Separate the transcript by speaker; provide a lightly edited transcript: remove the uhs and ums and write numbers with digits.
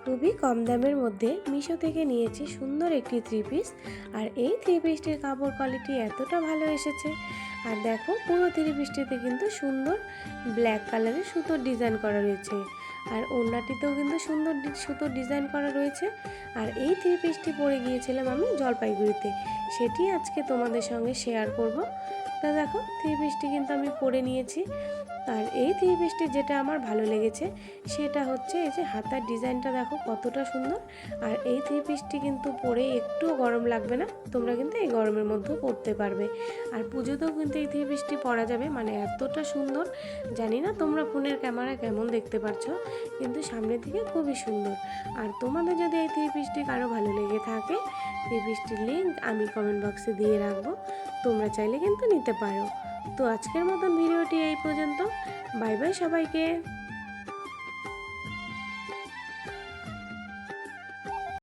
Speaker 1: খুবই কম দামের মধ্যে মিশো থেকে নিয়েছি সুন্দর একটি থ্রি পিস। আর এই থ্রি পিসটির কাপড় কোয়ালিটি এতটা ভালো এসেছে। আর দেখো পুরো থ্রি পিসটিতে কিন্তু সুন্দর ব্ল্যাক কালারের সুতোর ডিজাইন করা রয়েছে। আর ওড়নাটিতেও কিন্তু সুন্দর সুতোর ডিজাইন করা রয়েছে। আর এই থ্রি পিসটি পরে গিয়েছিলাম আমি জলপাইগুড়িতে, সেটি আজকে তোমাদের সঙ্গে শেয়ার করব। তা দেখো থ্রি পিসটি কিন্তু আমি পরে নিয়েছি। আর এই থ্রি পিসটি যেটা আমার ভালো লেগেছে সেটা হচ্ছে এই যে হাতার ডিজাইনটা দেখো কতটা সুন্দর। আর এই থ্রি পিসটি কিন্তু পরে একটুও গরম লাগবে না, তোমরা কিন্তু এই গরমের মধ্যেও পরতে পারবে। আর পুজোতেও কিন্তু এই থ্রি পিসটি পরা যাবে, মানে এতটা সুন্দর। জানি না তোমরা ফোনের ক্যামেরা কেমন দেখতে পাচ্ছ, কিন্তু সামনের দিকে খুবই সুন্দর। আর তোমাদের যদি এই থ্রি পিসটি কারো ভালো লেগে থাকে, থ্রি পিসটির লিঙ্ক আমি কমেন্ট বক্সে দিয়ে রাখবো, তোমরা চাইলে কিন্তু নিতে পারো। তো আজকের মতন ভিডিওটি এই পর্যন্ত। বাই বাই সবাইকে।